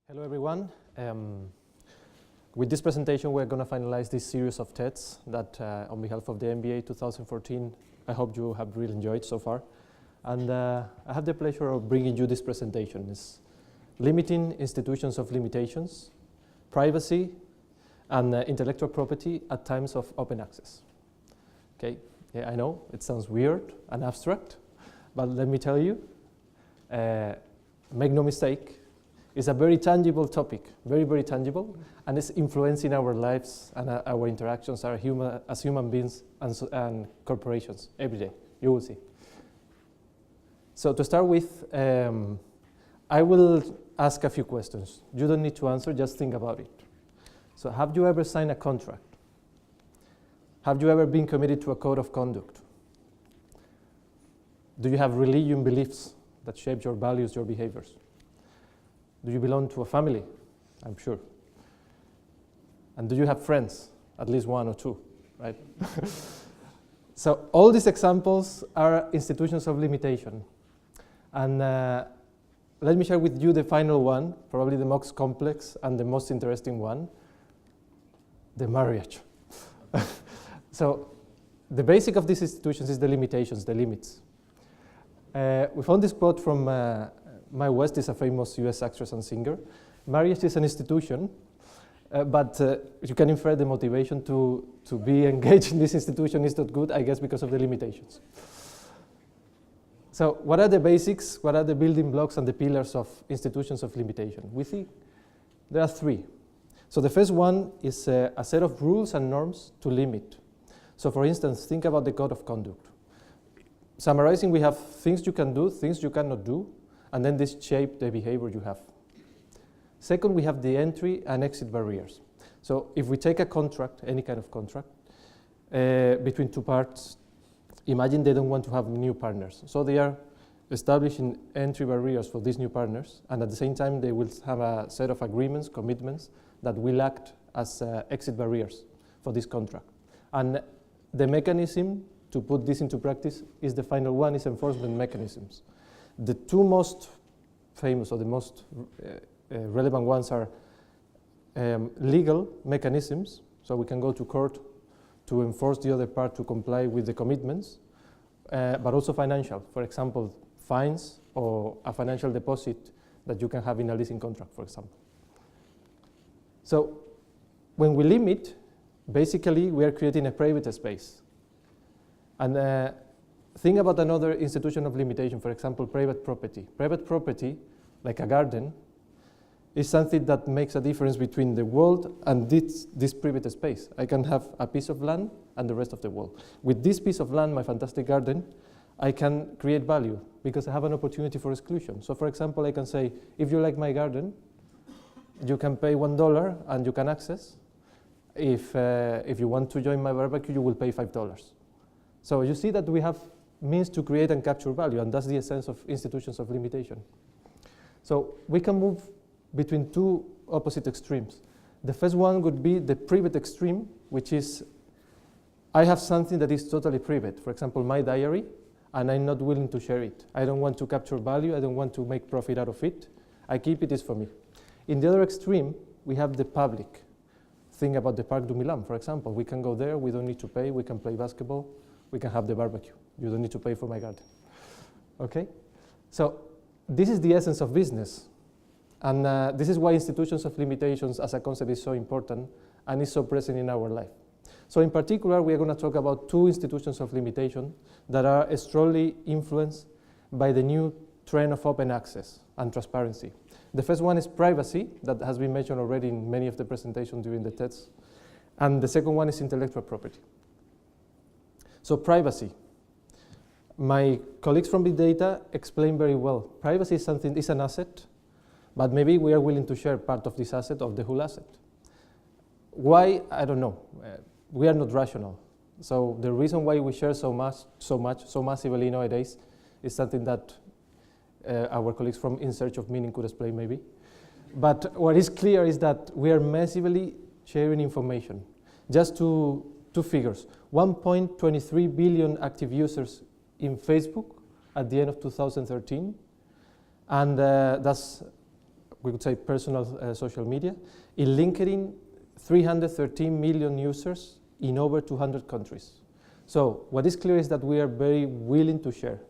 Hello everyone. With this presentation we're going to finalize this series of TEDs that on behalf of the MBA 2014 I hope you have really enjoyed so far. And I have the pleasure of bringing you this presentation. It's limiting institutions of limitations, privacy and intellectual property at times of open access. Okay, yeah, I know it sounds weird and abstract, but let me tell you, make no mistake, it's a very tangible topic, very, very tangible, and it's influencing our lives and our interactions as human beings and corporations every day. You will see. So to start with, I will ask a few questions. You don't need to answer, just think about it. So have you ever signed a contract? Have you ever been committed to a code of conduct? Do you have religion beliefs that shape your values, your behaviors? Do you belong to a family? I'm sure. And do you have friends? At least one or two, right? So all these examples are institutions of limitation. And let me share with you the final one, probably the most complex and the most interesting one, the marriage. So the basic of these institutions is the limitations, the limits. We found this quote from Mae West, is a famous US actress and singer. Marriage is an institution, but you can infer the motivation to be engaged in this institution is not good, I guess, because of the limitations. So what are the basics, what are the building blocks and the pillars of institutions of limitation? We think there are three. So the first one is a set of rules and norms to limit. So for instance, think about the code of conduct. Summarizing, we have things you can do, things you cannot do, and then this shape the behavior you have. Second, we have the entry and exit barriers. So if we take a contract, any kind of contract, between two parts, imagine they don't want to have new partners. So they are establishing entry barriers for these new partners, and at the same time they will have a set of agreements, commitments, that will act as exit barriers for this contract. And the mechanism to put this into practice is the final one, is enforcement mechanisms. The two most famous or the most relevant ones are legal mechanisms, so we can go to court to enforce the other part to comply with the commitments, but also financial, for example, fines or a financial deposit that you can have in a leasing contract, for example. So when we limit, basically we are creating a private space. And think about another institution of limitation, for example, private property. Private property, like a garden, is something that makes a difference between the world and this private space. I can have a piece of land and the rest of the world. With this piece of land, my fantastic garden, I can create value because I have an opportunity for exclusion. So for example, I can say, if you like my garden, you can pay $1 and you can access. If you want to join my barbecue, you will pay $5. So you see that we have means to create and capture value, and that's the essence of institutions of limitation. So we can move between two opposite extremes. The first one would be the private extreme, which is I have something that is totally private, for example, my diary, and I'm not willing to share it. I don't want to capture value, I don't want to make profit out of it. I keep it for me. In the other extreme, we have the public. Think about the Parc du Milan, for example. We can go there, we don't need to pay, we can play basketball, we can have the barbecue. You don't need to pay for my garden. Okay? So this is the essence of business. And this is why institutions of limitations as a concept is so important and is so present in our life. So in particular, we are going to talk about two institutions of limitation that are strongly influenced by the new trend of open access and transparency. The first one is privacy, that has been mentioned already in many of the presentations during the TEDs. And the second one is intellectual property. So privacy. My colleagues from Big Data explain very well. Privacy is an asset, but maybe we are willing to share part of this asset, of the whole asset. Why? I don't know. We are not rational. So the reason why we share so massively nowadays is something that our colleagues from In Search of Meaning could explain maybe. But what is clear is that we are massively sharing information. Just two figures. 1.23 billion active users in Facebook at the end of 2013. And that's we could say personal social media. In LinkedIn, 313 million users in over 200 countries. So what is clear is that we are very willing to share.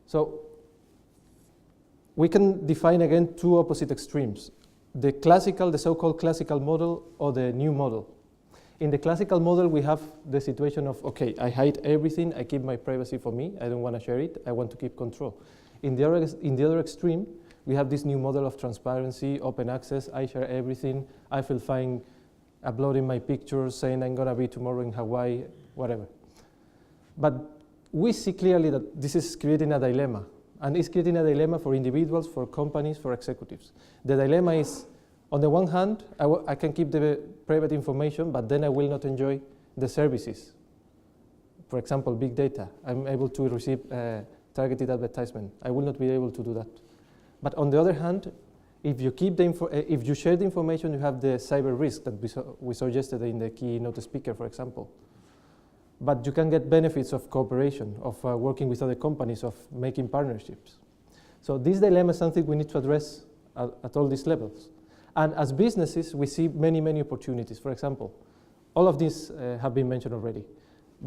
So we can define again two opposite extremes. The so-called classical model or the new model. In the classical model, we have the situation of, okay, I hide everything, I keep my privacy for me, I don't want to share it, I want to keep control. In the other extreme, we have this new model of transparency, open access, I share everything, I feel fine uploading my pictures, saying I'm going to be tomorrow in Hawaii, whatever. But we see clearly that this is creating a dilemma. And it's creating a dilemma for individuals, for companies, for executives. The dilemma is, on the one hand, I can keep the private information, but then I will not enjoy the services. For example, big data. I'm able to receive targeted advertisement. I will not be able to do that. But on the other hand, if you if you share the information, you have the cyber risk that we saw yesterday in the keynote speaker, for example. But you can get benefits of cooperation, of working with other companies, of making partnerships. So this dilemma is something we need to address at all these levels. And as businesses, we see many, many opportunities. For example, all of these have been mentioned already.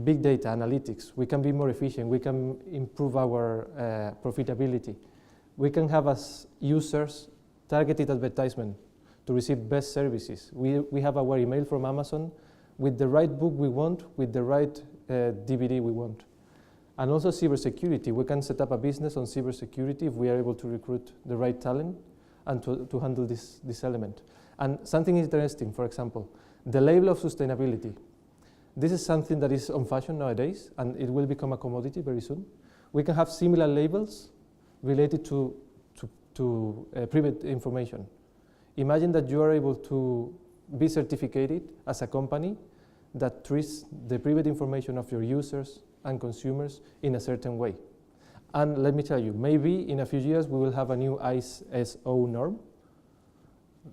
Big data, analytics, we can be more efficient, we can improve our profitability. We can have as users targeted advertisement to receive best services. We have our email from Amazon with the right book we want, with the right DVD we want. And also cybersecurity. We can set up a business on cybersecurity if we are able to recruit the right talent and to handle this element. And something interesting, for example, the label of sustainability. This is something that is on fashion nowadays, and it will become a commodity very soon. We can have similar labels related to private information. Imagine that you are able to be certificated as a company that treats the private information of your users and consumers in a certain way. And let me tell you, maybe in a few years we will have a new ISO norm,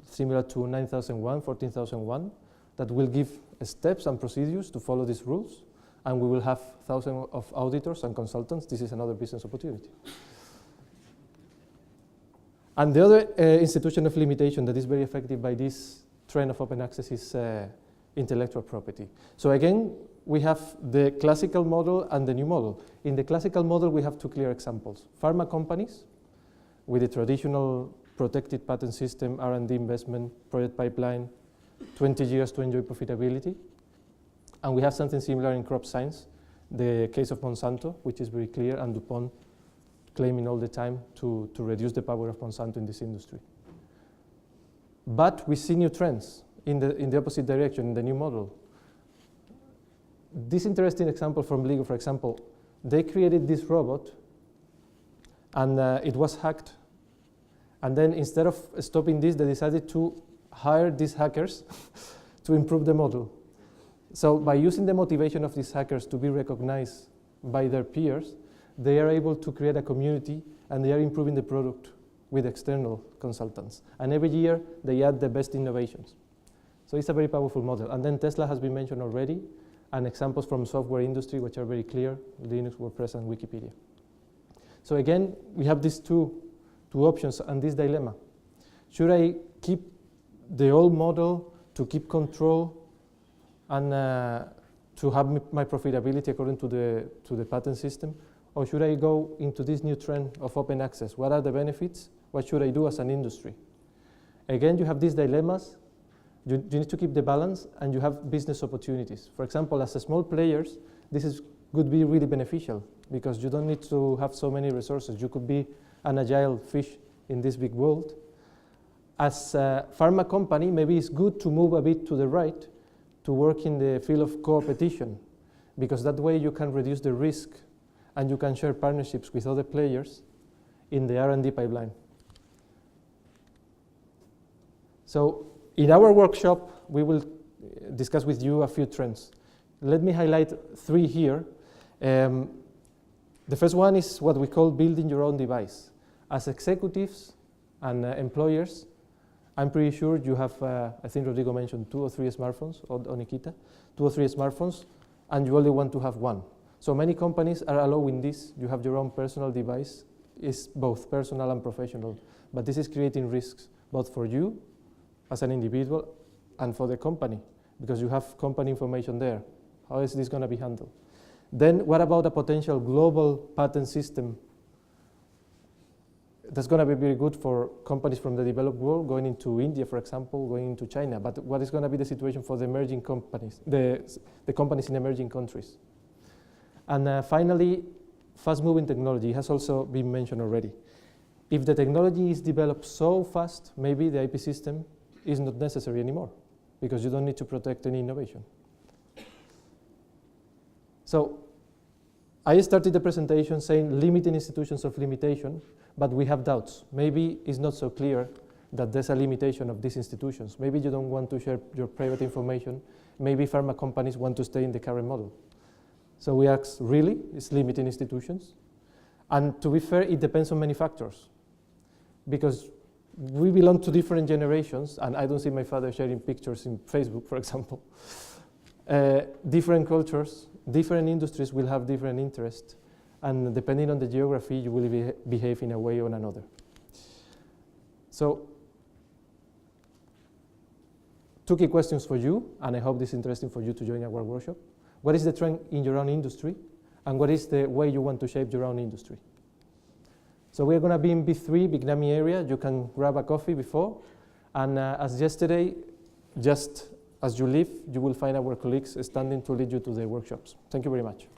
similar to 9001, 14001, that will give steps and procedures to follow these rules, and we will have thousands of auditors and consultants. This is another business opportunity. And the other institution of limitation that is very affected by this trend of open access is intellectual property. So again, we have the classical model and the new model. In the classical model, we have two clear examples. Pharma companies with the traditional protected patent system, R&D investment, project pipeline, 20 years to enjoy profitability. And we have something similar in crop science, the case of Monsanto, which is very clear, and DuPont claiming all the time to reduce the power of Monsanto in this industry. But we see new trends in the opposite direction, in the new model. This interesting example from LEGO, for example, they created this robot, and it was hacked. And then instead of stopping this, they decided to hire these hackers to improve the model. So by using the motivation of these hackers to be recognized by their peers, they are able to create a community, and they are improving the product with external consultants. And every year, they add the best innovations. So it's a very powerful model. And then Tesla has been mentioned already, and examples from software industry which are very clear, Linux, WordPress, and Wikipedia. So again, we have these two options and this dilemma. Should I keep the old model to keep control and to have my profitability according to the patent system? Or should I go into this new trend of open access? What are the benefits? What should I do as an industry? Again, you have these dilemmas. You need to keep the balance, and you have business opportunities. For example, as a small players, could be really beneficial because you don't need to have so many resources. You could be an agile fish in this big world. As a pharma company, maybe it's good to move a bit to the right to work in the field of co-opetition, because that way you can reduce the risk and you can share partnerships with other players in the R&D pipeline. So in our workshop, we will discuss with you a few trends. Let me highlight three here. The first one is what we call building your own device. As executives and employers, I'm pretty sure you have, I think Rodrigo mentioned 2 or 3 smartphones, or Nikita, 2 or 3 smartphones, and you only want to have one. So many companies are allowing this. You have your own personal device is both personal and professional, but this is creating risks both for you as an individual and for the company, because you have company information there. How is this going to be handled? Then what about a potential global patent system that's going to be very good for companies from the developed world, going into India, for example, going into China, but what is going to be the situation for the emerging companies, the companies in emerging countries? And finally, fast-moving technology has also been mentioned already. If the technology is developed so fast, maybe the IP system is not necessary anymore, because you don't need to protect any innovation. So I started the presentation saying limiting institutions of limitation, but we have doubts. Maybe it's not so clear that there's a limitation of these institutions. Maybe you don't want to share your private information. Maybe pharma companies want to stay in the current model. So we ask, really, is limiting institutions? And to be fair, it depends on many factors, because we belong to different generations, and I don't see my father sharing pictures in Facebook, for example. Different cultures, different industries will have different interests, and depending on the geography, you will behave in a way or another. So, 2 key questions for you, and I hope this is interesting for you to join our workshop. What is the trend in your own industry, and what is the way you want to shape your own industry? So we're going to be in B3, Bignami area. You can grab a coffee before, and as yesterday, just as you leave, you will find our colleagues standing to lead you to the workshops. Thank you very much.